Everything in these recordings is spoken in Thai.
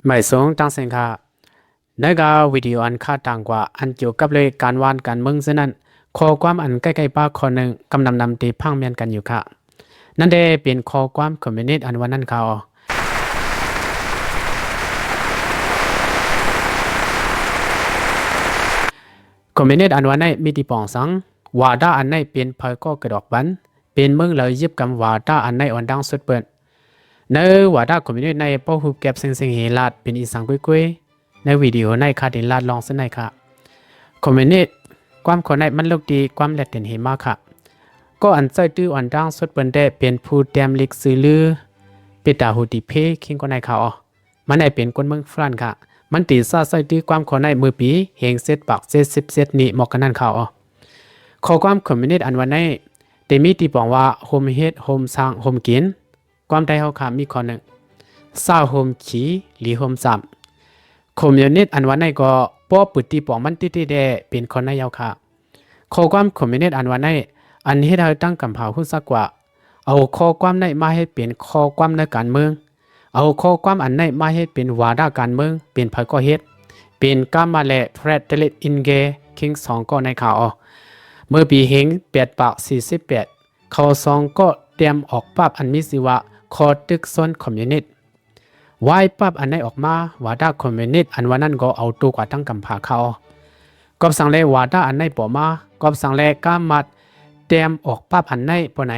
ไม่ส่งตั้งเสียงค่ะในกาวิดีโออันค่าต่างกว่าอันเกี่ยวกับเลยการวานการเมืองเช่นนั้นข้อความอันใกล้ๆป้าคนหนึ่งกำนำตีพังเมียนกันอยู่ค่ะนั่นได้เป็นข้อความคอมมิวนิสต์อันวันนั้นค่ะคอมมิวนิสต์อันวันนี้มีตีปองสังวาดาอันนี้เป็นเผยก็กระดอกบันเป็นเมืองเลยยิบกำวาดาอันนี้อ่อนดังสุดเปิดในวาดาคอมมิวนิสต์ในป้อหูเก็บเสียงเฮลัดเป็นอีสังกุ้ยในวิดีโอในคาดินลาดลองเส้นในค่ะคอมมิวนิสต์ความคนในมันลูกดีความแหลกเด่นเห็นมากค่ะก็อันใจตื้ออันดังสุดเปิดได้เป็นผู้เตรียมลิกซื้อลือเป็นตาหูดีเพคิงคนในค่ะอ๋อมันได้เป็นคนเมืองฝรั่งค่ะมันตีซาใจตื้อความคนในมือปีเฮงเซตปากเซต10 เซตนี่หมอกกันนั่นค่ะอ๋อข้อความคอมมิวนิสต์อันวันนี้เตมีตีบอกว่าโฮมเฮดโฮมสร้างโฮมกินความใดเขาค่ะมีข้อหนึ่งซาโฮมขี่หรือโฮมซ้ำคอมมิวนิสต์อันวันนี้ก็ป้อปุติปองมันติดได้เป็นคนในยาวค่ะข้อความคอมมิวนิสต์อันวันนี้อันเฮ็ดให้ตั้งกำเผาหุ้นสักกว่าเอาข้อความในมาให้เป็นข้อความในการเมืองเอาข้อความอันในมาให้เป็นวาระการเมืองเป็นภัยก่อเหตุเป็นกามาและเฟรดเดลิตอินเกคิงสองก็ในข่าวเมื่อปีเฮง8/48เขาสองก็เตรียมออกภาพอันมีชื่อว่าคอตึกซอนคอมมิวนิสต์วายปั๊บอันไหนออกมาวาดาคอมมิวนิสต์อันวันนั้นก็เอาตัวกว่าตั้งกำผาเขาก็สั่งเลยวาดาอันไหนปอมาก็สั่งเลก้ามัดเตรียมออกปั๊บอันไหนปอไหน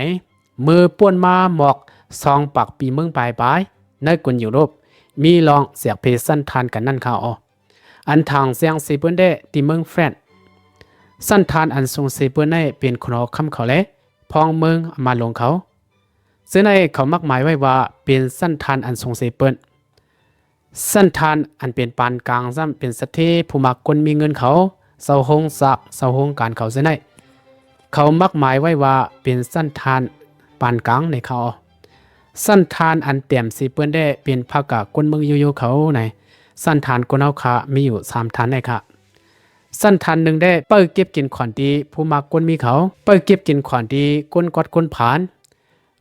มือป้วนมาหมอกซองปักปีเมืองปลายในกลุ่นยุโรปมีลองเสียกเพสันทานกันนั่นเขาอันทางเสียงสีเปิ้นได้ที่เมืองแฟนสันทานอันทรงสีเปิ้นได้เป็นขนอคำเขาและพองเมืองมาลงเขาซึ่งในเขามักหมายไว้ว่าเป็นสันทานอันทรงสีเปิ้นสันทานอันเป็นปานกลางซ้ำเป็นสเทผู้มักคนมีเงินเขาเสาหงสักเสาหงการเขาเส้นได้เขามักหมายไว้ว่าเป็นสันทานปานกลางในเขาสันทานอันเต็มสีเปิ้นได้เป็นภาคกะคนเมืองอยู่เขาในสันทานคนเอาคามีอยู่3ฐานในค่ะสันทานหนึ่งได้เปิดเก็บกินขอนดีผู้มักคนมีเขาเปิดเก็บกินขอนดีคนกอดคนผาน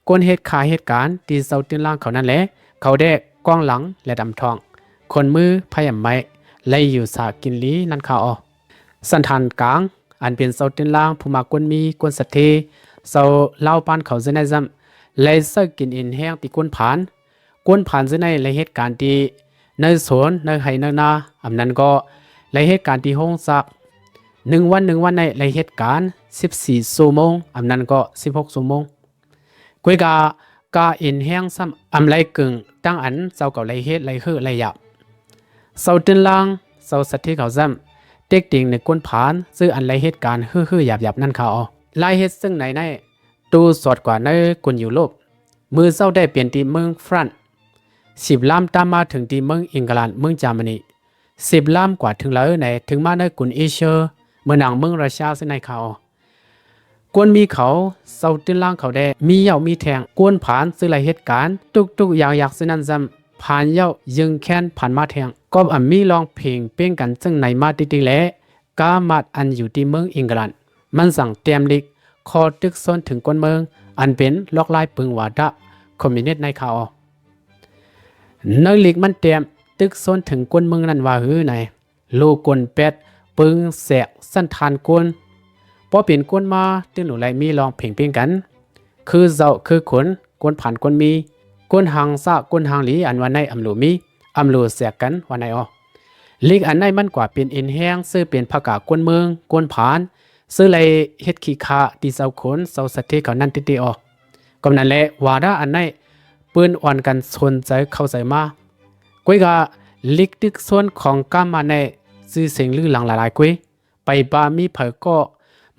คนเหตุขาเหตุการณ์ตีเสาตีนล่างเขานั่นแหละเขาได้กว้างหลังและดำทองคนมือพยายามไม้ไล่อยู่สากินลีนั่นเขาสันทานกลางอันเป็นเสาตีนล่างผู้มากวนมีกวนสัตเทเสาเล่าปานเขาเสนจำไล่เสกินอินแห้งตีกวนผานเสนในเหตุการณ์ที่ในสวนในไห่ในนาอันนั้นก็ไล่เหตุการณ์ที่ห้องสัก1 วันในไล่เหตุการณ์14 ชั่วโมงอันนั้นก็16 ชั่วโมงกุยกาอินแห้งซ้ำอำไลกึ่งตั้งอันเจ้าเก่าไลเฮ็ดไลคือไลหยับเสาตื่นล่างเสาสัตว์ที่เขาซ้ำเต็กติงในก้นผานซื้ออันไลเฮ็ดการคือหยับนั่นเขาไลเฮ็ดซึ่งในตูสอดกว่าในกุนยุโรปมือเศร้าได้เปลี่ยนที่เมืองฝรั่ง10 ลำตามมาถึงที่เมืองอังกฤษเมืองเยอรมนี10 ลำกว่าถึงแล้วในถึงมาในกุนเอเชียเมืองหนังเมืองรัสเซียซึ่งในเขากวนมีเขาเศร้าตื้นล่างเขาได้มีเหย่ามีแทงกวนผ่านซื้อหลายเหตุการณ์ทุกอย่างอยากซื้อนั่นจำผ่านเหย่ายึงแค้นผ่านมาแทงก็มีลองเพลงเป้งกันซึ่งในมาติและกามาดอันอยู่ที่เมืองอังกฤษมันสั่งเตรียมลิกคอตึกซ้นถึงกวนเมืองอันเป็นล็อกไล่ปึงวาดะคอมมิวนิสต์ในเขาในลิกมันเตรียมตึกซ้นถึงกวนเมืองนั้นว่าหือไหนโลกวนเป็ดปึงแสกสั้นทานกวนพอเปลี่ยนกวนมาตึงหนูไหลมีลองเพ่งกันคือเจ้าคือขนกวนผ่านกวนมีกวนหางซากวนหางหลีอันวันในอำลูมีอำลูเสียกันวันในลีกอันในมันกว่าเป็นอินแห้งซื้อเป็นผักกากวนเมืองกวนผ่านซื้อไหลเฮ็ดขี้คาตีเจ้าขนเจ้าสะเทเขานั่นติกำนั้นแหละวาระอันในปืนอ่อนกันสนใจเข้าใจมากุ้ยกะลีกตึกส่วนของกามาในซื้อเสียงลือหลังหลายกุ้ยไปบามีเผยก็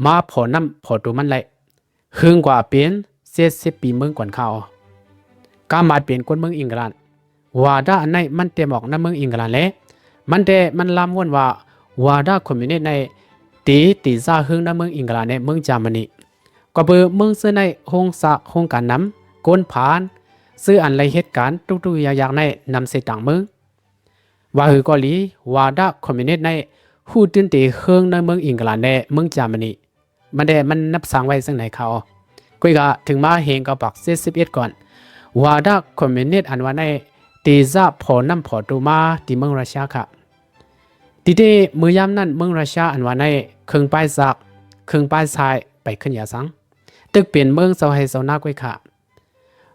มาพอน้ำพอตัวมันเลยหึงกว่าเป็น70 ปีเมืองก่อนเขากามาเปลี่ยนคนเมืองอังกฤษวาดาอันไหนมันเต็มออกน้ำเมืองอังกฤษแล้วมันลามวนว่าวาดาคอมมิวนิสต์ในตีซาหึงน้ำเมืองอังกฤษในเมืองเยอรมนีก็เบอร์เมืองซื้อในห้องสักห้องการน้ำก้นผานซื้ออันไรเหตุการณ์ทุกอย่างในนำเสต่างเมืองว่าหือเกาหลีวาดาคอมมิวนิสต์ในหูตื่นตีเฮืองในเมืองอังกฤษในเมืองเยอรมนีมันนับสร้างไว้ซึ่งไหนเขากุยกะถึงมาเฮงกับปัก71ก่อนวาดาคอมมิวนิสต์อันว่าในตี ตีจะพอน้ำพอดูมาที่เมืองรัสเซียค่ะทีเดมือยามนั้นเมืองรัสเซียอันว่าในเครื่องป้ายซักเครื่องป้ายทรายไปขึ้นยาสังตึกเปลี่ยนเมืองเสาให้เสาหน้าก้วยค่ะ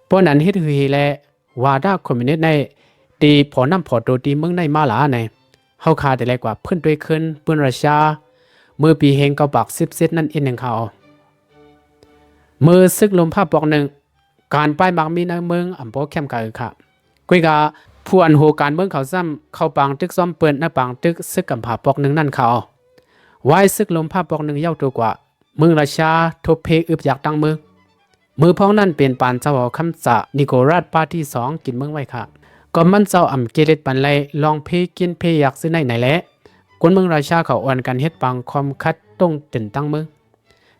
เพราะนั้นเฮ็ดหือแลวาดาคอมมิวนิสต์ในตีพอน้ำพอดูที่เมืองในมาหลาในเฮาคาได้แลกว่าเพิ่นด้วยขึ้นเปิ้นรัสเซียเมื่อปีเฮงเก้าปัก17นั่นเองหนึ่งเขาเมื่อซึกลมภาพบอกหนึ่งการป้ายมักมีในเมืองอำเภอเข้มกะค่ะกุยกาผู้อันโหการเมืองเขาซ้ำเข้าปังตึกซ้อมเปิ้นในปังตึกซึกกำผาปอกหนึ่งนั่นเขาไว้ซึกลมภาพปอกหนึ่งเย้าตัวกว่าเมืองราชาทบเพอึบอยากตั้งมือพ้องนั่นเป็นปานเจ้าคำจะนิโคราชปาที่2กินเมืองไว้ค่ะก็มันเจ้าอำเกเรตปันไลลองเพกินเพอยากซื้อในแหละคนเมืองราชาเขาอ่อนกันเฮ็ดปังความคัดต้องตินตั้งเมือง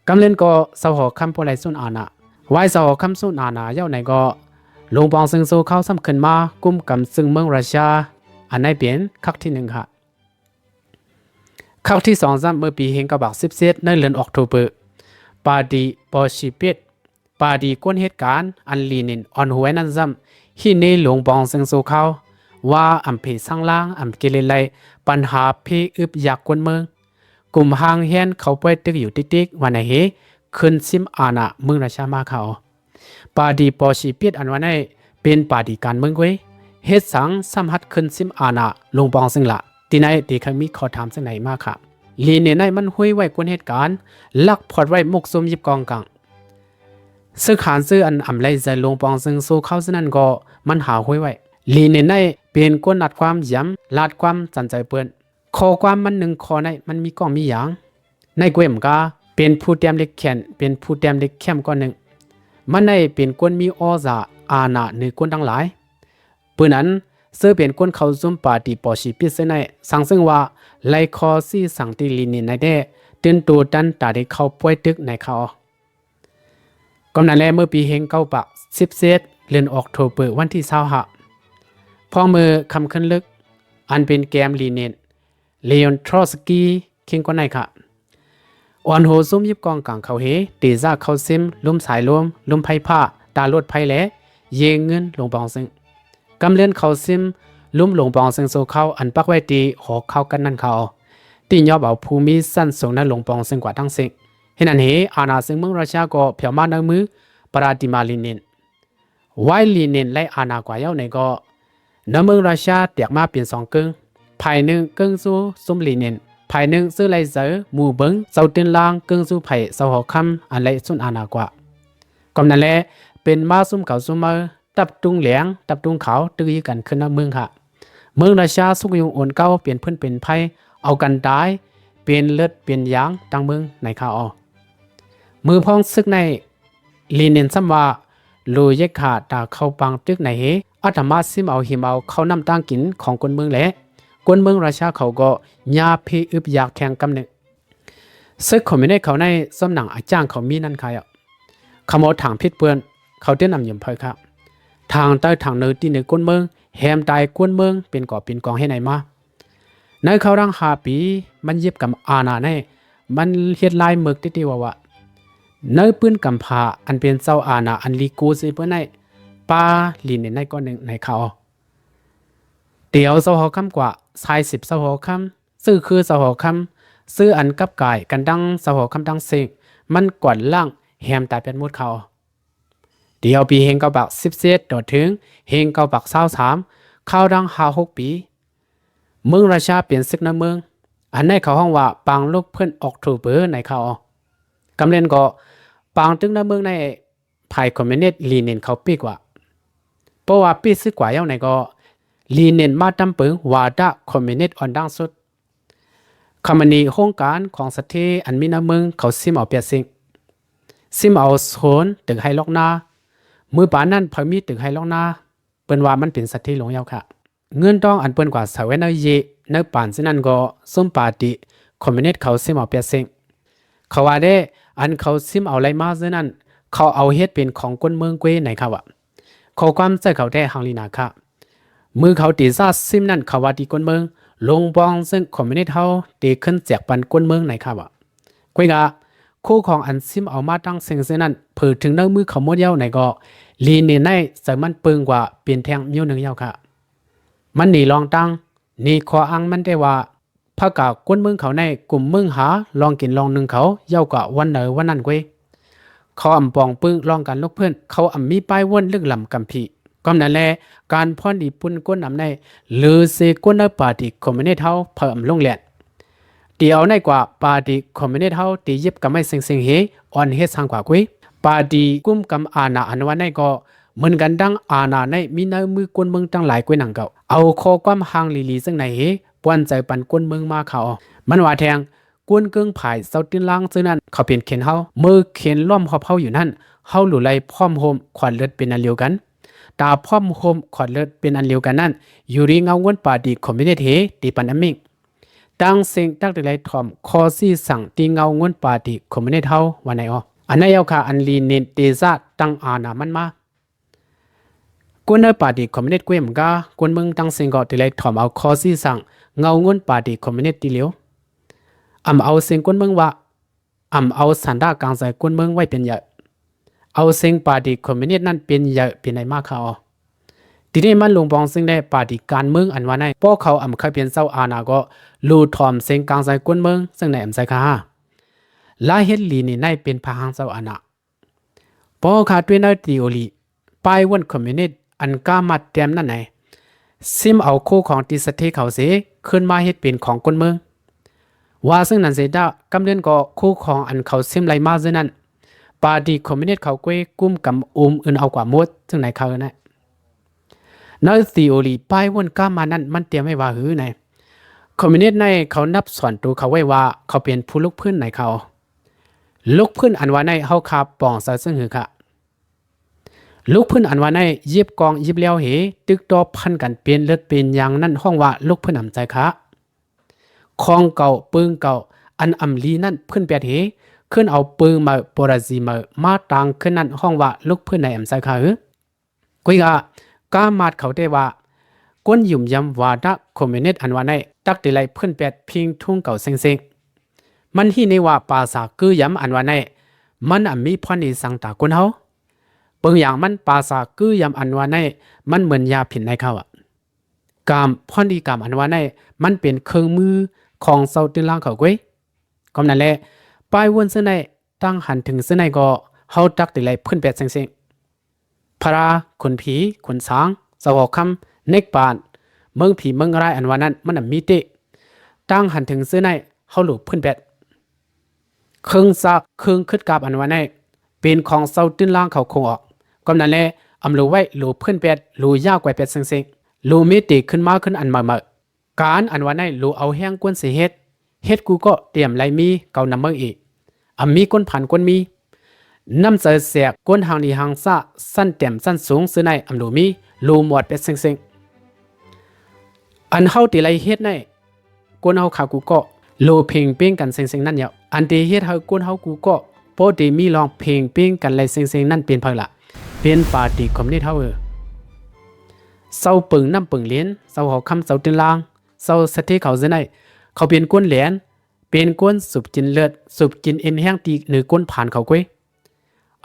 กำเล่นก็เสาหอคำโพไลสุนอานะไว้เสาหอคำสุนอานะเย้าไหนก็ลงปองซึ่งโซเข้าซ้ำขึ้นมากุมกำซึ่งเมืองราชาอันในเปลี่ยนคักที่1ค่ะคักที่2ซ้ำเมื่อปีเฮงกะบัก17ในเดือนออกโทเบอร์ปาดีปอชิเปตปาดีก้นเหตุการณ์อันลีนินออนหวยนั้นซ้ำที่ในหลวงปองซึ่งโซเข้าว่าอำเภอสังล่างอำเกเลไลปัญหาเพอึบอยากกวนเมืองกลุ่มหางเฮียนเขาไปตึกอยู่ติ๊กๆวันไหนเฮขึ้นซิมอาณาเมืองราชามาเขาปาดีปอชีเปียดอันวันไหนเป็นปาดีการเมืองเว้ยเฮ็ดสังสัมหัดขึ้นซิมอาณาลงปองซึ่งละที่ไหนตีเคยมีขอถามซึ่งไหนมากค่ะลีเนี่ยในมันห้วยไว้กวนเหตุการณ์ลักพอดไว้มุกซุมยิบกองกังซึ่งขานซื้ออันอำไลใจลงปองซึ่งโซเข้าซึ่งนั้นก็มันหาห้วยไว้ลีเนี่ยในเป็นกวนนัดความย้ำลาดความจันใจเปิ้นขอความมันหนึ่งขอในมันมีกล้องมีอย่างในเกวมกาเป็นผู้เตรียมเล็กแขนเป็นผู้เตรียมเล็กเข้มก้อนหนึ่งมันในเป็นกวนมีออซาอาณาหรือกวนทั้งหลายปืนนั้นเสื้อเป็นกวนเขาซุ่มปาดีปอชีพิษในสั่งซึ่งว่าไลคอซี่สั่งตีลีนินในเด้เตือนตัวดันตาได้เข้าป่วยตึกในเขากำนันแลเมื่อปีเฮงเก้าปัก17เดือนออกโทเบอร์วันที่20พอมือคำขึ้นลึกอันเป็นแกมลีนินเลออนทรอสกีคิงก็ในค่ะอ่อนโหซุ่มยิบกองกลางเขาเฮตีซาเขาซิมลุ่มสายลมลุ่มไผ่ผ้าตาลดไผ่แหลเยงเงินลงปองซึ่งกำเลียนเขาซิมลุ่มลงปองซึ่งโซเข้าอันปักไว้ตีหอเข้ากันนั่นเขาตียอบเอาภูมิสั้นสูงนั้นลงปองซึ่งกว่าทั้งสิ่งเห็นอันเฮอาณาซึ่งเมืองราชาก็เพียวมาในมือปราดิมาลีนินไว้ลีนินไล่อาณากว่าเย้าในก็ในเมืองราชาเตียกมาเปลี่ยน2กึ่งภายหนึ่งกึ่งสู้ซุ่มลีนินภายหนึ่งซื้อไรเสือหมู่เบิงเสาเตียนลางกึ่งสู้ไผ่เสาหอคำอันไรสุนอานากว่ากำนั้นแหละเป็นมาซุ่มเก่าซุ่มมาตับตุงเหลียงตับตุงขาวตื้อกันขึ้นในเมืองค่ะเมืองราชาสุกยุงโอนเก้าเปลี่ยนเพื่อนเป็นไผ่เอากันได้เปลี่ยนเลือดเปลี่ยนยางตั้งเมืองในข่าวมือพ้องซึกในลีเนนซ้ำว่าลูเยกขาตาเข้าปังตึกในเฮอัตมาซิมเอาหิมเอาเข้าน้ำตั้งกินของคนเมืองแหละคนเมืองราชาเขาก็ยาเพอึบอยากแข่งกำหนึ่งซึกคอมมิวนิสต์เขาในส้มหนังอาจ้างเขามีนั่นใครเขาเอาถังพิษเปื้อนเขาเต้นนำยมเพยครับทางใต้ทางเนื้อที่ในก้นเมืองแหมตายก้นเมืองเป็นก่อเป็นกองให้ไหนมาในเขารัง5 ปีมันเย็บกับอาณาในมันเฮ็ดลายหมึกติดว่าเนื้อปืนกำพาอันเป็นเจ้าอาณาอันลีกูสิเพื่อในป้าลีนในก้อนหนึ่งในเขาเดี๋ยวเสาหอคำกว่าชาย10เสาหอคำซื้อคือเสาหอคำซื้ออันกับกายกันดังเสาหอคำดังสิงมันกวาดล่างแหมตายเป็นมุดเขาเดี๋ยวปีเฮงเก้าปัก17ต่อถึงเฮงเก้าปัก23เข้าดัง5-6 ปีเมืองราชาเปลี่ยนซึกในเมืองอันในเขาห้องว่าปางลูกเพื่อนออกโทเบอร์ในเขากำเล่นก็ปางตึงในเมืองในภายคอมมิวนิสต์ลีนินเขาปีกว่าเพราะว่าปีซึกกว่าเย้าในก็ลีเน้นมาตำเปิงวาดะคอมมิวนิสต์อ่อนดังสุดคำนี้โครงการของสถีอันมีน้ำเมืองเขาซิมเอาเปียสิงซิมเอาโซนตึกไฮล็อกนามือป่านนั้นพอมีตึกไฮล็อกนาเปิ้นว่ามันเป็นสถีหลงยาวค่ะเงินต้องอันเปิ้นกว่าสาวเนเยในป่านซินั้นก็ส้มปาติคอมมิวนิสต์เขาซิมเอาเปียสิงเขาว่าได้อันเขาซิมเอาไรมาซินั้นเขาเอาเฮ็ดเป็นของคนเมืองเกวไหนค่ะวะขอความใจเขาได้หังลีนาค่ะมือเขาตีซาซิมนั่นเขาว่าดีกวนเมืองลงบองซึ่งคอมมิวนิสต์เฮาตีขึ้นแจกปันกวนเมืองไหนครับกวยกะคู่ของอันซิมเอามาตั้งเซิงเซนั่นเผิดถึงเนื้อมือเขาหมดเย้าไหนก็ลีเนในใส่มันปึงกว่าเปลี่ยนแทงมิ้วหนึ่งเย้าค่ะ มันหนีลองตั้งนี่ขออ้างมันได้ว่าพระกาก้นเมืองเขาในกลุ่มเมืองหาลองกินลองหนึ่งเขาเย้ากะวันเหนอวันนั้นเว้ยเขาอ่ำปองปึ้งลองกันลูกเพื่อนเขาอ่ำมีป้ายว่นลึกลำกำพีก็นั่นแหละการพ่อนดีปุ่นก้นนำในหรือเซก้นในปาร์ตี้คอมมิวนิสต์เฮาเพิ่มลงเลียนเดียวในกว่าปาร์ตี้คอมมิวนิสต์เฮาตียิบกับไม่เซ็งเฮอ่อนเฮ็ดสร้างกว่ากุ้ยปาร์ตี้กุ้มกำอาณาอันวันในก็เหมือนกันดังอาณาในมีในมือกวนเมืองตั้งหลายกุ้ยหนังเก่าเอาคอความห่างลีซึ่งในเฮปวนใจปันกวนเมืองมาเขามันว่าแทงกวนเกิงผายเซาตินล่างซึ่งนั้นเขาเปลี่ยนเข็นเฮามือเข็นล้อมหอบเฮาอยู่นั่นเฮาหลุไลพร้อมโฮมขวัญเลือดเป็นอันเดียวกันตาพร้อมโฮมขวัญเลือดเป็นอันเดียวกันนั่นอยู่รีเงาวนปาดีคอมมิวนิสต์เฮตีปันอมิงตั้งเสียงตั้งแต่ไรทอมคอซี่สั่งตีเงาวนปาดีคอมมิวนิสต์เฮาวันไหนอ๋ออันนั้นเอาค่ะอันลีเนนเตซ่าตั้งอาณามันมากวนในปาดีคอมมิวนิสต์กุ้ยมกากวนเมืองตั้งเสียงก็แต่ไรทอมเอาคอซี่สั่งเงาวนปาดีคอมมิวนิสต์ตีเหลียวเอาเสียงกวนเมืองว่าเอาสันดากลางใจกวนเมืองไว้เป็นใหญ่เอาเสียงปาดีคอมมิวนิสต์นั่นเป็นใหญ่เป็นไหนมากค่ะอ๋อทีนี้มันลงปองซึ่งได้ปาดีการเมืองอันว่าในพวกเขาเคยเป็นเจ้าอาณาก็ลูทอมเสียงกลางใจกวนเมืองซึ่งในใจค่ะลาเฮดลีนี่ในเป็นพหังเจ้าอาณาพอขาดด้วยในตีโอลีไปวันคอมมิวนิสต์อันกามาเต็มนั่นไหนซิมเอาคู่ของติสเทเขาเสขึ้นมาเฮ็ดเป็นของกวนเมืองว่าซึ่งนั้นเสียดากำเนิดก็คู่ของอันเขาซิมไลมาซึ่งนั้นปาดีคอมมิวนิสต์เขาเกวยกุ้มกำอื่นเอากว่าหมดซึ่งไหนเขาเนี่ยในตีโอลีป้ายวนก้ามานั้นมันเตรียมไว้ว่าหือไหนคอมมิวนิสต์ในเขานับสอนตัวเขาไว้ว่าเขาเป็นผู้ลุกพื้นไหนเขาลุกพื้นอันว่าในเฮาคาปองซะซึ่งหือค่ะลุกพื้นอันว่าในยิบกองยิบเลี้ยวเหตึกตอพันกันเป็นเลือดเป็นอย่างนั้นห้องว่าลุกพื้นนำใจค่ะคองเก่าปึงเก่าอันอำลีนั่นเพื่อนเปียดเหขึ้นเอาปืนมาปราจีมาต่างขึ้นนั่นห้องว่าลุกเพื่อนในอำไซค่ะกุยกามาดเขาได้ว่าก้นยุ่มยำวาดะคอมมิวนิสต์อันว่าในตักติไลเพื่อนเปียดพิงทุ่งเก่าเซ็งมันที่ในว่าภาษาคือยำอันว่าในมันมีพรณีสังตาคนเฮาเปิงอย่างมันภาษาคือยำอันว่าในมันเหมือนยาผินในเขากามพรณีกามอันว่าในมันเป็นเครื่องมือของเซาตินล่างเขาก้ยก็นั่นแหละป้ายวนเส้นในตั้งหันถึงเส้นในก็เฮาตักติไลเพื่อนเปียดเซ็งพระคนผีคนสางสวอกคำเนกปานเมืองผีเมืองไรอันว่านั้นมันมีเตตั้งหันถึงเส้นในเฮาหลุเพื่อนเปียดเครื่องซักเครื่องขึ้นกับอันว่าในเป็นของเซาตินล่างเขาคงออกก็นั่นแหละรู้ไว้หลูเพื่อนเปียดหลูยากกว่าเปียดเซ็งหลูมีติขึ้นมาขึ้นอันมาการอันว่าในหลูเอาแห้งกวนเสียเฮ็ดกูก็เตรียมไรมีเก่านำเมืองอีกมีก้นผ่านก้นมีน้ำเสียเสียก้นหางนีหางซาสั้นเต็มสั้นสูงซื้อในลูมีลูหมดเป็นเซ็งอันเฮาตีไรเฮ็ดในก้นเฮาขากูก็ลูเพลงเป้งกันเซ็งนั่นเนี่ยอันตีเฮ็ดเฮาก้นเฮากูก็โปรตีมีลองเพลงเป้งกันไรเซ็งนั่นเป็นเพิ่นละเป็นปาร์ตี้คอมมิวนิสต์เฮาเศร้าปึงน้ำปึงเลี้ยนเศร้าหอคำเศร้าตินลางเศร้าสะเทเขาซื้อในเขาเป็นก้นเหรียญเป็นก้นสูบกินเลือดสูบกินเอ็นแห้งตีหรือก้นผ่านเขาก้ย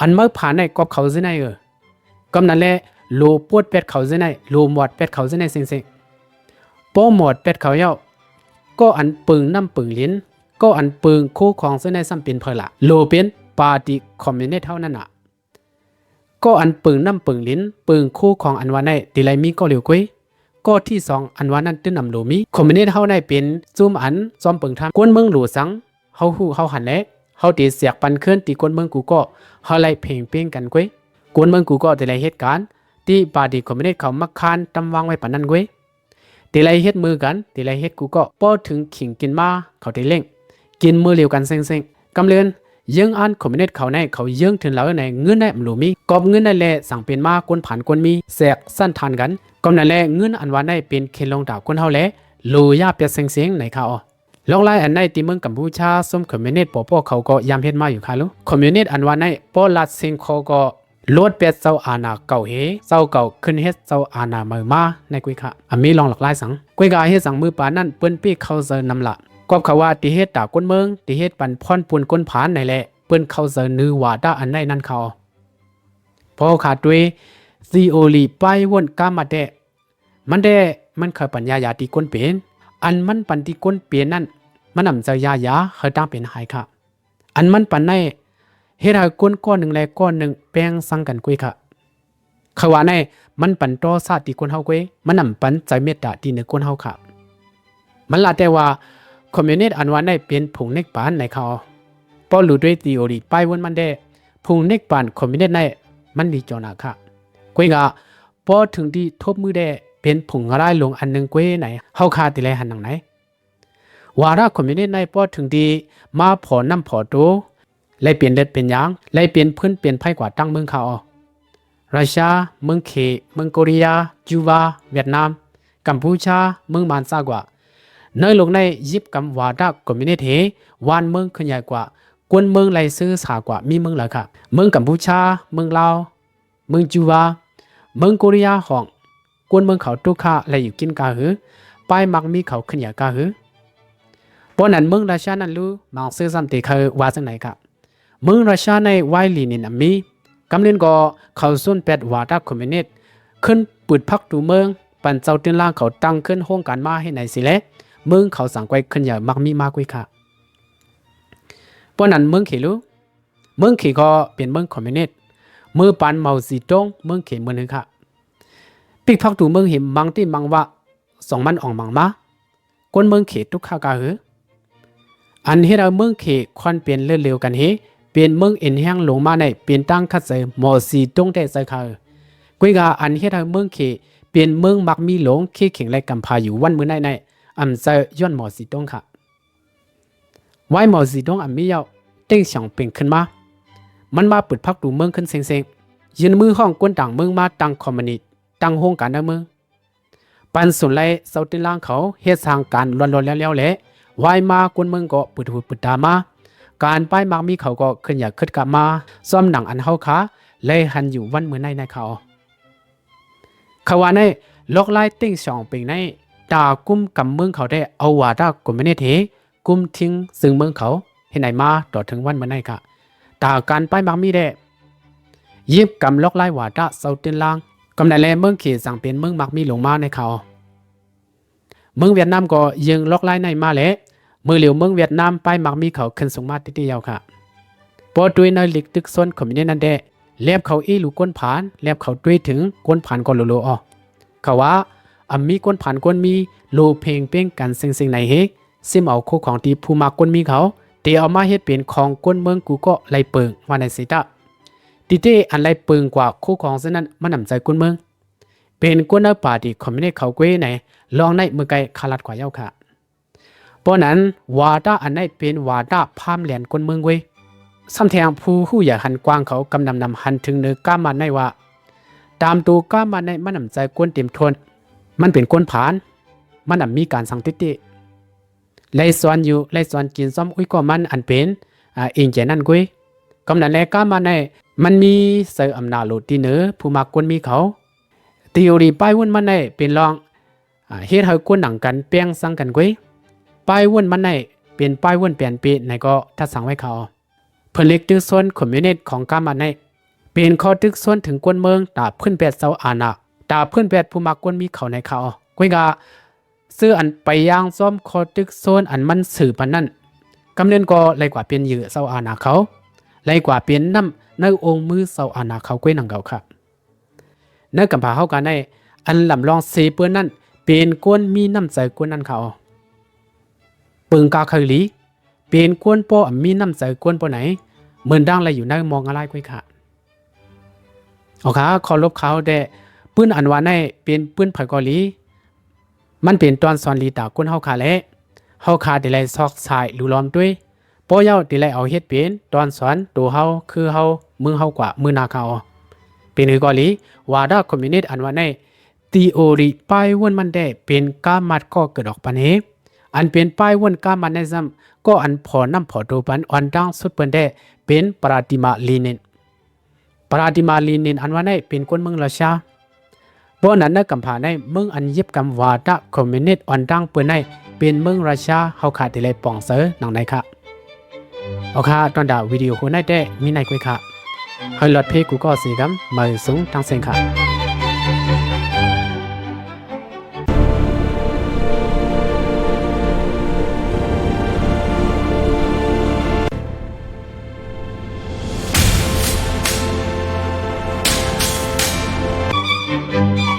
อันเมื่อผ่านในกอบเขาซื้อในกำนั้นแหละโลปวดเป็ดเขาซื้อในโลหมดเป็ดเขาซื้อในเซ็งโป้หมดเป็ดเขาเย้าก็อันปึงน้ำปึงลิ้นก็อันปึงคู่ของซื้อในซ้ำเป็นเพละโลเป็นปาร์ตี้คอมมิวนิสต์เท่านั้นก็อันปึงน้ำปึงลิ้นปึงคู่ของอันว่าในตีไรมีก็เหลียวก้ยก็ที่สองอันว่านั้นตื้นนำหลูมีคอมมิวนิสต์เฮาในเป็นซุ่มอันจอมปึงทำกวนเมืองหลูสังเฮาฮู้เฮาหันแลเฮาตีเสียกปันเคลื่อนตีกวนเมืองกูก็เฮาไล่เพลงเป้งกันก้ยกวนเมืองกูก็แต่ไรเหตุการณ์ที่ปาร์ตี้คอมมิวนิสต์เขามักคานตำวางไว้ปานนั้นก้ยตีไรเฮ็ดมือกันตีไรเฮ็ดกูก็ป้อถึงขิงกินมาเขาได้เล่งกินมือเลียวกันเซ็งกำเลือนยังอันคอมมิวนิสต์เขาในเขายังถึงแล้วในเงินในหลูมีกอบเงินนั่นแหละสั่งเป็นมากวนผ่านกวนมีแสกสั้นทานกันก็นั่นแหละเงินอันว่าในเป็นเคนลงดาวคนเฮาแหละลูยาเปียเสียงในเขาลองไล่อันในที่เมืองกัมพูชาส้มคอมมิวนิสต์ปอเขาก็ยามเฮ็ดมาอยู่ค่ะลูกคอมมิวนิสต์อันว่าในปอลัดเซิงเขาก็ลดเปียเจ้าอาณาเก่าเฮเจ้าเก่าขึ้นเฮ็ดเจ้าอาณามือมาในกุยค่ะมีลองหลักไล่สังกุยกาเฮ็ดสังมือปานั่นเปิ้นปี้เข้าเจอนำละกอบเขาว่าที่เฮ็ดตาก้นเมืองที่เฮ็ดปันพรปูนก้นผานในแหละเปิ้นเข้าเจอนือว่าดาอันในนั่นเขาพอขาดด้วยซีโอลีไปวนกามาเดมัน มันเคยปัญญายาตีก้นเป็นอันมันปันตีก้นเป็นนั่นมันนำใจยาเคยตั้งเป็นหายค่ะอันมันปันในเฮ็ดให้ก้นก้อนหนึ่งและก้อนหนึ่งแป้งสังกันกุยค่ะคือว่าในมันปันโตซาตีก้นเฮากุยมันนำปันใจเมตตาตีในก้นเฮาค่ะมันละแต่ว่าคอมมิวนิสต์อันว่าในเป็นผงเนกปานในเขาป้อรู้ด้วยทีโอรีไปวนมันได้ผงเนกปานคอมมิวนิสต์ในมันดีจอนะค่ะกุยกะพอถึงที่ทบมือได้เป็นผงอะไรลงอันหนึ่งกุยไหนเฮาคาติเลยหันหนังไหนวาระคอมมิวนิสต์ในพอถึงที่มาพอน้ำพอโตเลยเปลี่ยนเลือดเป็นยางเลยเปลี่ยนพื้นเปลี่ยนไพ่กว่าตั้งเมืองเขารัสเซียเมืองเขเมืองเกาหลีจูบาเวียดนามกัมพูชาเมืองมันซากว่าในลงในยิบกำวาระคอมมิวนิสต์เฮวานเมืองขึ้นใหญ่กว่ากวนเมืองไรซื้อสากว่ามีเมืองเหลือค่ะเมืองกัมพูชาเมืองลาวเมืองจูบาเมืองเกาหลีห้องกวนเมืองเขาตุกะไรอยู่กินกาหือไปมักมีเขาขึ้นใหญ่กาหือปนั้นเมืองรัสเซียนั้นรู้มังซื้อซ้ำตีเขาว่าจังไหนค่ะเมืองรัสเซียในไวลีนินมีกำเนิดก็เขาส่วนแปดวาระคอมมิวนิสต์ขึ้นปืดพักตูเมืองปันเจ้าตีนล่างเขาตั้งขึ้นโครงการมาให้ไหนสิเละเมืองเขาสั่งไว้ขึ้นใหญ่มักมีมากกว่าค่ะปนั้นเมืองเขรู้เมืองเขก็เป็นเมืองคอมมิวนิสต์เมื่อปันเมาซีตงเมืองเขเมืองนึงค่ะปิกพักตูเมืองเห็นมังที่มังว่าสองมันออกมังมาคนเมืองเขตุกข้ากาหืออันเฮเราเมืองเขควันเปลี่ยนเร็วๆกันเฮเป็นเมืองเอ็นแห้งลงมาในเป็นตั้งคัดเสมอซีตงได้ใส่เขากุยกาอันเฮเราเมืองเขเป็นเมืองมักมีหลงขี้เข่งและกำพาอยู่วันมือในอันเซย้อนหมอซีตงค่ะไว้หมอซีตงอันมีเยาเต้งช่างเป็นขึ้นมามันมาเปิดพักดูเมืองขึ้นเซ็งๆยืนมือห้องกวนต่างเมืองมาตั้งคอมมิวนิสต์ตั้งโฮงการในเมืองปันสุนไลเซาตินล่างเขาเฮ็ดสร้างการล้วนๆแล้วแหละวายมากวนเมืองก็ปุดหูปุดตามาการป้ายมักมีเขาก็ขึ้นอยากขึ้นกลับมาซ่อมหนังอันเฮาขาเลยหันอยู่วันเมื่อในเขาว่าในลอกไล่ติ้งสองเป็นในตากุมกับเมืองเขาได้เอาวาดากลุ่มไม่ได้เทกุมทิ้งซึ่งเมืองเขาเห็นไหนมาต่อถึงวันเมื่อในค่ะตาการป้ายมักมีได้ยิบกำลอกไล่วาดาเซาตินล่างกำนันแลเมืองเขตสั่งเป็นเมืองมักมีหลงมาในเขาเมืองเวียดนามก็ยิงลอกไล่ในมาแล้วมือเหลียวเมืองเวียดนามไปมักมีเขาขึ้นสูงมาติดเดียวค่ะพอด้วยในลิกตึกซ้นคอมมิวนิสต์นั่นแดเล็บเขาอีหลูก้นผานเล็บเขาด้วยถึงก้นผานก็โลอเขาว่ามีก้นผานก้นมีโลเพลงเป้งกันสิ่งในเฮกซิมเอาคู่ของที่ผู้มักก้นมีเขาเตียวเอามาเฮ็ดเป็นของก้นเมืองกูก็ไล่เปิงว่าในสิตาติเตอันไล่เปิงกว่าคู่ของเส้นนั้นมันนำใจก้นเมืองเป็นก้นเอาป่าที่คอมมิวนิสต์เขาเกวไหนลองในมือไกลคาลัดกว่าเย้าค่ะเพราะนั้นวาดาอันไหนเป็นวาดาพามแหลนก้นเมืองเว้ยซ้ำแทงผู้หู้อย่าหันกว้างเขากำนำหันถึงเนื้อก้ามันในว่าตามตัวก้ามันในมันนำใจก้นเต็มทนมันเป็นก้นผานมันมีการสั่งติติไล่สวนอยู่ไล่สวนกินซ้อมอุ้ยก็มันอันเป็นเองใจนั่นกุ้ยกำนันแลก้ามันในมันมีเสืออำนาจโหลดที่เนื้อผู้มากก้นมีเขาตีโอรีป้ายวุ่นมันในเป็นรองเฮ็ดให้ก้นหนังกันเปียงสั่งกันกุ้ยป้ายวุ่นมันในเป็นป้ายวุ่นเปลี่ยนปีในก็ทัดสั่งไว้เขาเพิ่นเล็กตึกส่วนคอมมิวนิสต์ของก้ามันในเป็นข้อตึกส่วนถึงก้นเมืองตาเพิ่นแปดเสาอาณาตาเพิ่นแปดผู้มากก้นมีเขาในเขากุ้ยกาซื้ออันไปย่างซ้อมคอตึกโซนอันมันสื่อปันนั่นกำเนิดก็ไล่กว่าเป็นเหยื่อเสาอาณาเขาไล่กว่าเป็นน้ำในองค์มือเสาอาณาเขาก้วยนังเก่าค่ะเนื้อกำพาเข้ากันในอันลำลองเสเปื้อนนั่นเป็นก้นมีน้ำใจก้นนั่นเขาปึงกาเคยลีเป็นก้นโปมีน้ำใจก้นโปไหนเหมือนดังอะไรอยู่ในมองอะไรก้วยค่ะเอาค่ะขอลบเขาได้ปืนอันว่าในเป็นปืนไผ่กอลีมันเป็นตอนสอนลีตาก้นเฮาขาและเฮาขาได้ไล่ซอกสายหรือล้อมด้วยปอยาวได้ไล่เอาเฮ็ดเป็นตอนสอนตัวเฮาคือเฮามือเฮากว่ามือนาเขาเป็นคือกอลีวาดาคอมมิวนิสต์อันว่าในทีโอรีป้ายวนมันได้เป็นกามัดก็เกิดออกปันเฮอันเป็นป้ายวนกามันในซ้ำก็อันพอน้ำพอโดปันอันดังสุดเปิ้นได้เป็นปราติมาลีนินอันว่าในเป็นคนเมืองรัสเซียบ่นั้นนะกำพาในเมืองอันยิบกำวาดาคอมมิวนิสต์อันดังเปิ้นในเป็นเมืองรัสเซียเฮาขาดได้เลยปองเสอหนังในค่ะเอาค่ะตอนดาวิดีโอคนได้ได้มีในกุ้ยค่ะให้หลอดเพกูก็สีกำมาสูงทั้งเส้นค่ะ Thank